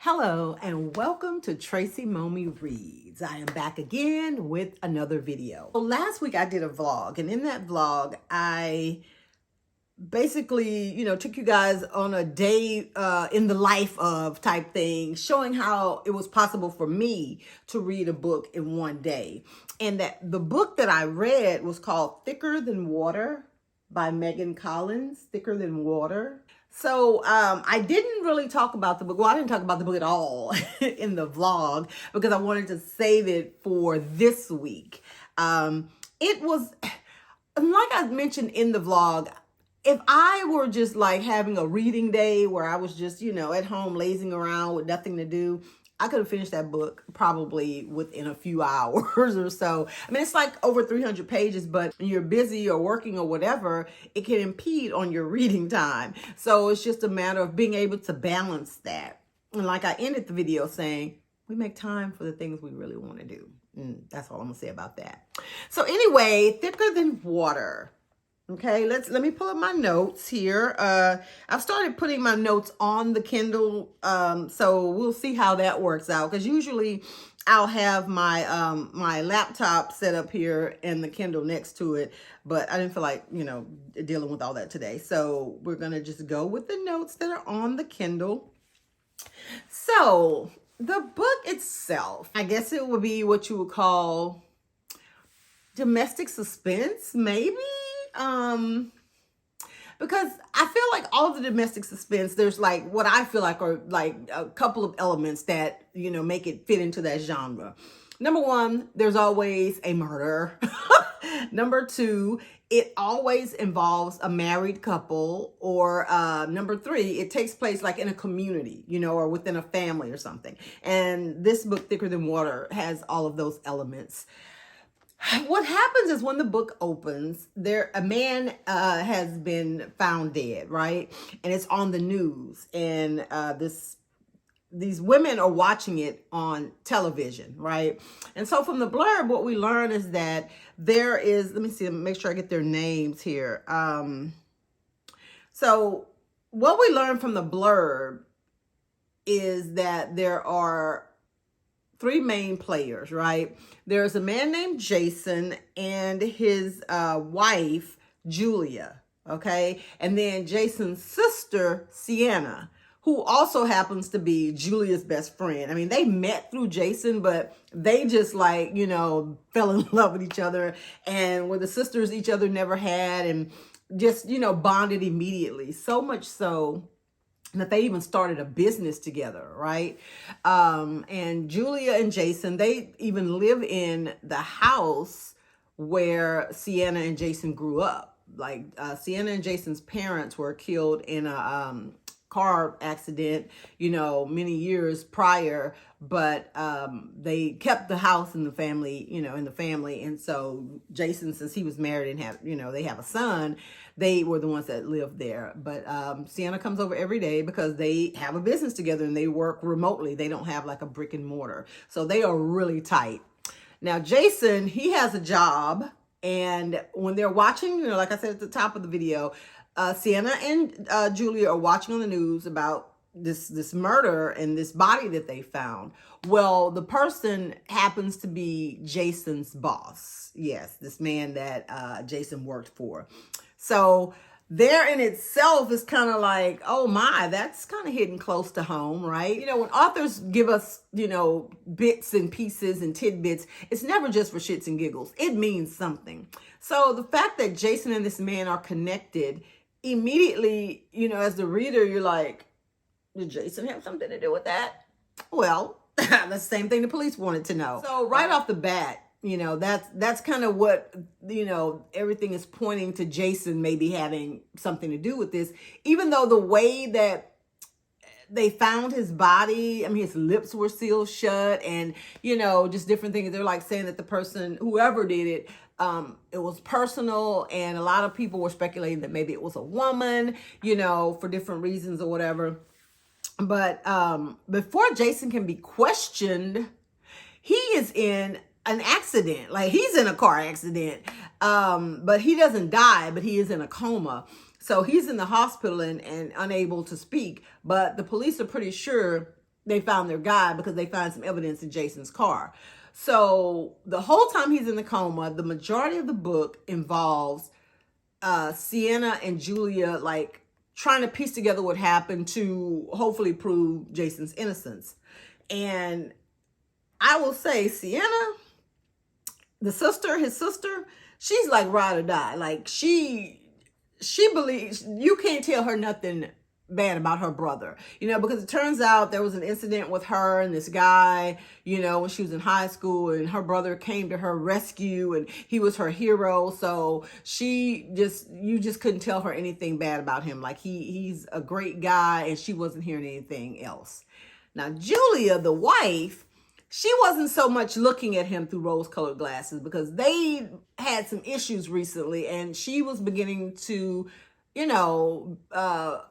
Hello and welcome to Tracy Momi Reads. I am back again with another video. So last week I did a vlog, and in that vlog I basically, took you guys on a day in the life of type thing, showing how it was possible for me to read a book in one day. And that the book that I read was called Thicker Than Water by Megan Collins, Thicker Than Water. So I didn't really talk about the book. Well, I didn't talk about the book at all in the vlog because I wanted to save it for this week. It was, like I mentioned in the vlog, if I were just like having a reading day where I was just, at home lazing around with nothing to do, I could have finished that book probably within a few hours or so. I mean, it's like over 300 pages, but when you're busy or working or whatever, it can impede on your reading time. So it's just a matter of being able to balance that. And like I ended the video saying, we make time for the things we really want to do. That's all I'm gonna say about that. So anyway, Thicker Than Water. Okay, let me pull up my notes here. I've started putting my notes on the Kindle, so we'll see how that works out. Because usually I'll have my my laptop set up here and the Kindle next to it, but I didn't feel like, dealing with all that today. So we're gonna just go with the notes that are on the Kindle. So the book itself, I guess it would be what you would call domestic suspense, maybe. Because I feel like all of the domestic suspense, there's like what I feel like are like a couple of elements that, make it fit into that genre. Number one, there's always a murder. Number two, it always involves a married couple. Or number three, it takes place like in a community, or within a family or something. And this book, Thicker Than Water, has all of those elements. What happens is when the book opens, a man has been found dead, right? And it's on the news, and these women are watching it on television, right? And so from the blurb, what we learn is that there is, let me see, make sure I get their names here. So what we learn from the blurb is that there are three main players, right? There's a man named Jason and his wife, Julia, okay? And then Jason's sister, Sienna, who also happens to be Julia's best friend. I mean, they met through Jason, but they just like, fell in love with each other and were the sisters each other never had, and just, bonded immediately. So much so that they even started a business together, right? And Julia and Jason, they even live in the house where Sienna and Jason grew up. Like Sienna and Jason's parents were killed in a car accident, many years prior, but they kept the house in the family, and so Jason, since he was married and have, they have a son, they were the ones that lived there. But Sienna comes over every day because they have a business together and they work remotely. They don't have like a brick and mortar, so they are really tight. Now Jason, he has a job, and when they're watching, like I said at the top of the video, Sienna and Julia are watching on the news about this murder and this body that they found. Well, the person happens to be Jason's boss. Yes, this man that Jason worked for. So there in itself is kind of like, oh my, that's kind of hitting close to home, right? When authors give us, bits and pieces and tidbits, it's never just for shits and giggles. It means something. So the fact that Jason and this man are connected, immediately, as the reader, you're like, did Jason have something to do with that? Well, that's the same thing the police wanted to know. So right off the bat, that's kind of what, everything is pointing to Jason maybe having something to do with this, even though the way that they found his body, I mean, his lips were sealed shut and, just different things. They're like saying that the person, whoever did it, it was personal, and a lot of people were speculating that maybe it was a woman, for different reasons or whatever. But before Jason can be questioned, he is in an accident. Like, he's in a car accident, but he doesn't die, but he is in a coma. So he's in the hospital and unable to speak, but the police are pretty sure they found their guy because they find some evidence in Jason's car. So the whole time he's in the coma, the majority of the book involves Sienna and Julia like trying to piece together what happened to hopefully prove Jason's innocence. And I will say Sienna, his sister, she's like ride or die. Like she believes, you can't tell her nothing bad about her brother, because it turns out there was an incident with her and this guy, when she was in high school, and her brother came to her rescue and he was her hero. So you just couldn't tell her anything bad about him. Like he's a great guy, and she wasn't hearing anything else. Now, Julia, the wife, she wasn't so much looking at him through rose-colored glasses because they had some issues recently, and she was beginning to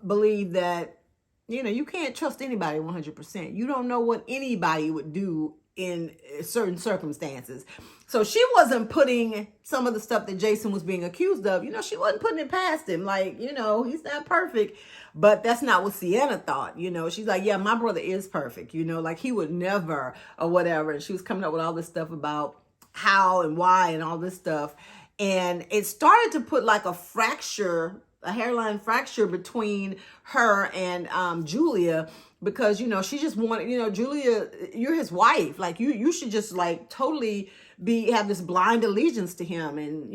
believe that, you can't trust anybody 100%. You don't know what anybody would do in certain circumstances. So she wasn't putting some of the stuff that Jason was being accused of, she wasn't putting it past him. Like, he's not perfect, but that's not what Sienna thought. She's like, yeah, my brother is perfect, like he would never or whatever. And she was coming up with all this stuff about how and why and all this stuff. And it started to put like a hairline fracture between her and Julia, because she just wanted, Julia, you're his wife, like you should just like totally have this blind allegiance to him. And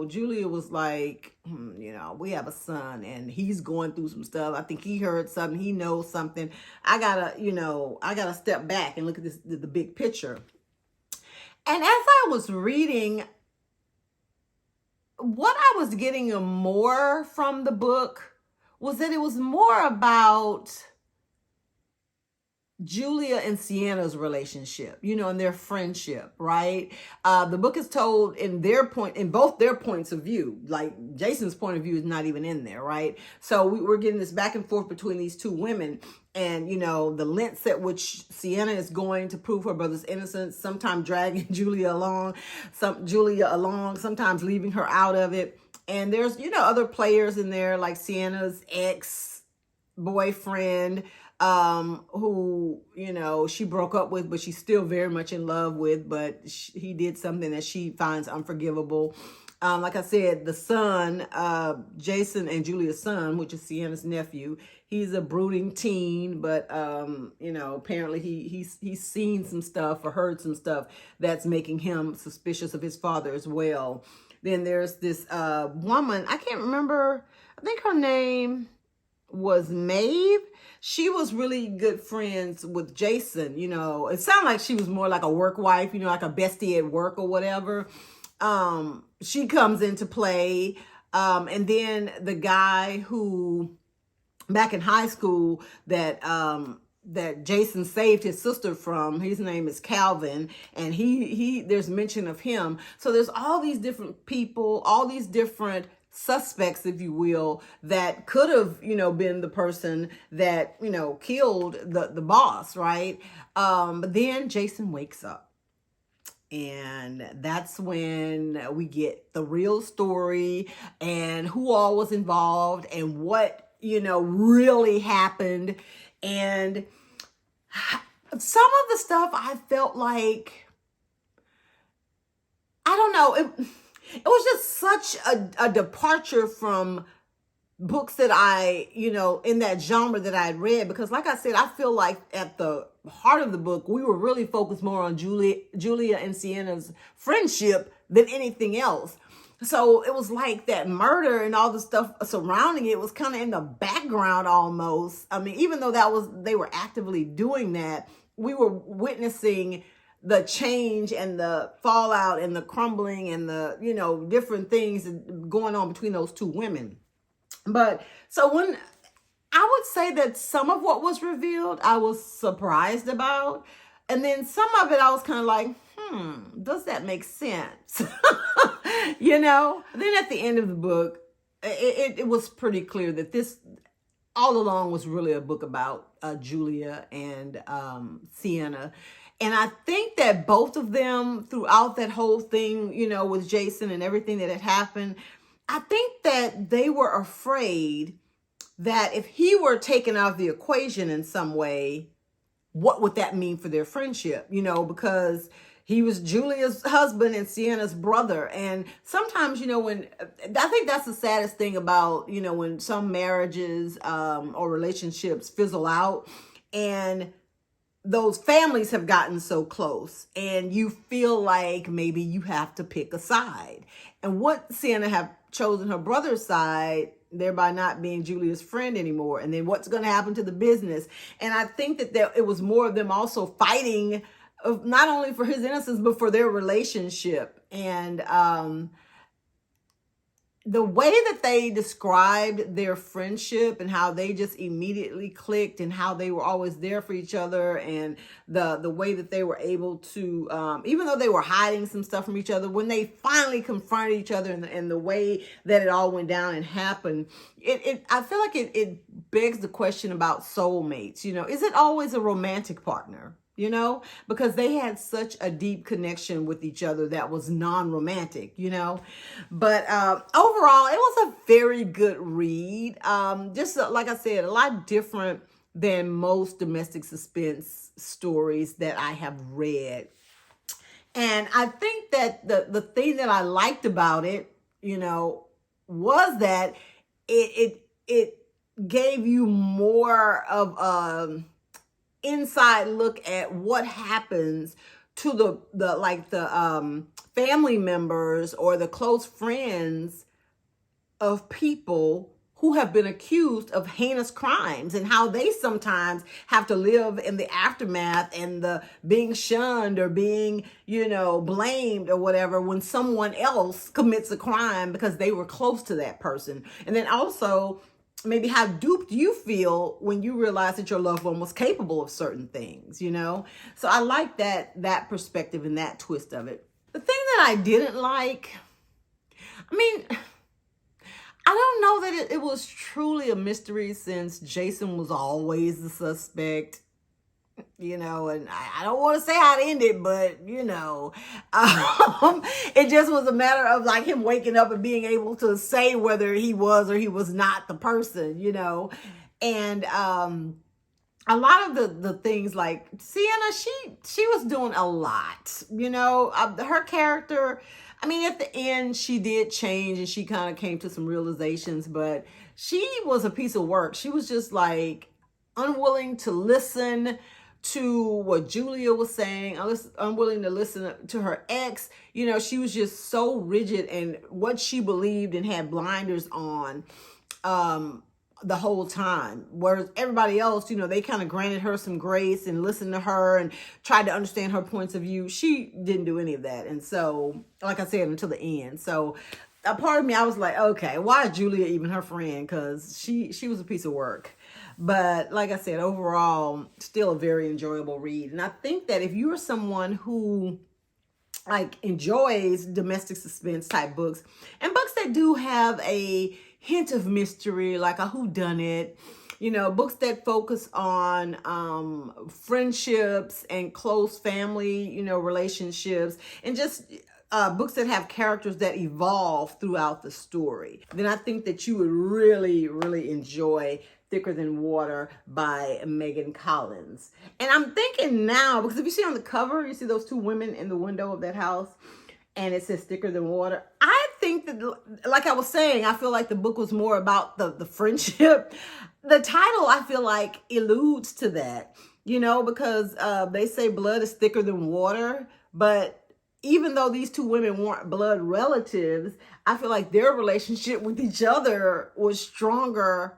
Julia was like, we have a son and he's going through some stuff. I think he heard something, he knows something. I gotta step back and look at the big picture. And as I was reading, what I was getting more from the book was that it was more about Julia and Sienna's relationship, and their friendship, right? The book is told in both their points of view. Like Jason's point of view is not even in there, right? So we're getting this back and forth between these two women, and the lengths at which Sienna is going to prove her brother's innocence, sometimes dragging Julia along, sometimes leaving her out of it. And there's other players in there, like Sienna's ex-boyfriend, who, she broke up with, but she's still very much in love with, but he did something that she finds unforgivable. Like I said, the son, Jason and Julia's son, which is Sienna's nephew, he's a brooding teen, but, apparently he's seen some stuff or heard some stuff that's making him suspicious of his father as well. Then there's this, woman, I can't remember, I think her name was Maeve. She was really good friends with Jason. It sounded like she was more like a work wife, like a bestie at work or whatever. She comes into play. And then the guy who back in high school that Jason saved his sister from, his name is Calvin, and there's mention of him. So there's all these different people, all these different suspects, if you will, that could have, been the person that, killed the boss, right? But then Jason wakes up. And that's when we get the real story and who all was involved and what, really happened. And some of the stuff I felt like, I don't know, it was just such a departure from books that I, in that genre that I had read. Because like I said, I feel like at the heart of the book, we were really focused more on Julia and Sienna's friendship than anything else. So it was like that murder and all the stuff surrounding it was kind of in the background almost. I mean, even though they were actively doing that, we were witnessing the change and the fallout and the crumbling and the, different things going on between those two women. But so when I would say that some of what was revealed, I was surprised about. And then some of it, I was kind of like, does that make sense? Then at the end of the book, it was pretty clear that this all along was really a book about Julia and Sienna. And I think that both of them throughout that whole thing, with Jason and everything that had happened, I think that they were afraid that if he were taken out of the equation in some way, what would that mean for their friendship, because he was Julia's husband and Sienna's brother. And sometimes, when I think that's the saddest thing about, when some marriages or relationships fizzle out and those families have gotten so close and you feel like maybe you have to pick a side. And what Sienna have chosen her brother's side, thereby not being Julia's friend anymore. And then what's going to happen to the business? And I think that it was more of them also fighting not only for his innocence, but for their relationship. And the way that they described their friendship and how they just immediately clicked and how they were always there for each other, and the way that they were able to, even though they were hiding some stuff from each other, when they finally confronted each other and the way that it all went down and happened, I feel like it begs the question about soulmates. Is it always a romantic partner? Because they had such a deep connection with each other that was non-romantic, But overall, it was a very good read. Just like I said, a lot different than most domestic suspense stories that I have read. And I think that the thing that I liked about it, was that it gave you more of inside look at what happens to the family members or the close friends of people who have been accused of heinous crimes, and how they sometimes have to live in the aftermath and the being shunned or being, blamed or whatever when someone else commits a crime because they were close to that person. And then also, maybe how duped you feel when you realize that your loved one was capable of certain things, So I like that perspective and that twist of it. The thing that I didn't like, I don't know that it was truly a mystery, since Jason was always the suspect. And I don't want to say how it ended, but it just was a matter of like him waking up and being able to say whether he was or he was not the person, and a lot of the things like Sienna, she was doing a lot, her character. At the end, she did change and she kind of came to some realizations, but she was a piece of work. She was just like unwilling to listen to what Julia was saying, unwilling to listen to her ex. She was just so rigid in what she believed and had blinders on the whole time. Whereas everybody else, they kind of granted her some grace and listened to her and tried to understand her points of view. She didn't do any of that. And so, like I said, until the end. So a part of me, I was like, okay, why is Julia even her friend? Because she was a piece of work. But like I said, overall, still a very enjoyable read. And I think that if you're someone who enjoys domestic suspense type books and books that do have a hint of mystery, like a whodunit, books that focus on friendships and close family, relationships, and just books that have characters that evolve throughout the story, then I think that you would really, really enjoy Thicker Than Water by Megan Collins. And I'm thinking now, because if you see on the cover, you see those two women in the window of that house, and it says Thicker Than Water. I think that, like I was saying, I feel like the book was more about the friendship. The title, I feel like, alludes to that, because they say blood is thicker than water. But even though these two women weren't blood relatives, I feel like their relationship with each other was stronger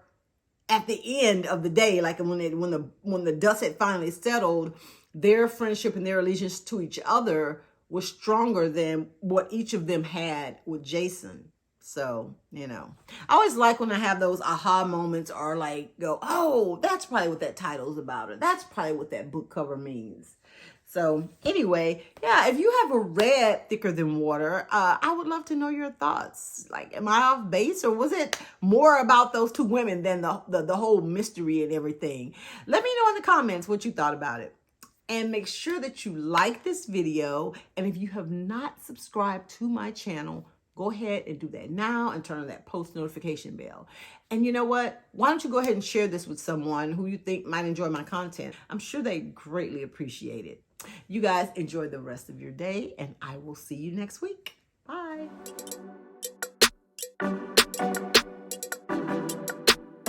at the end of the day. Like when the dust had finally settled, their friendship and their allegiance to each other was stronger than what each of them had with Jason. So, I always like when I have those aha moments, or go, oh, that's probably what that title's about, or that's probably what that book cover means. So anyway, yeah, if you have read Thicker Than Water, I would love to know your thoughts. Am I off base, or was it more about those two women than the whole mystery and everything? Let me know in the comments what you thought about it. And make sure that you like this video. And if you have not subscribed to my channel, Go ahead and do that now and turn on that post notification bell. And you know what? Why don't you go ahead and share this with someone who you think might enjoy my content? I'm sure they greatly appreciate it. You guys enjoy the rest of your day, and I will see you next week. Bye.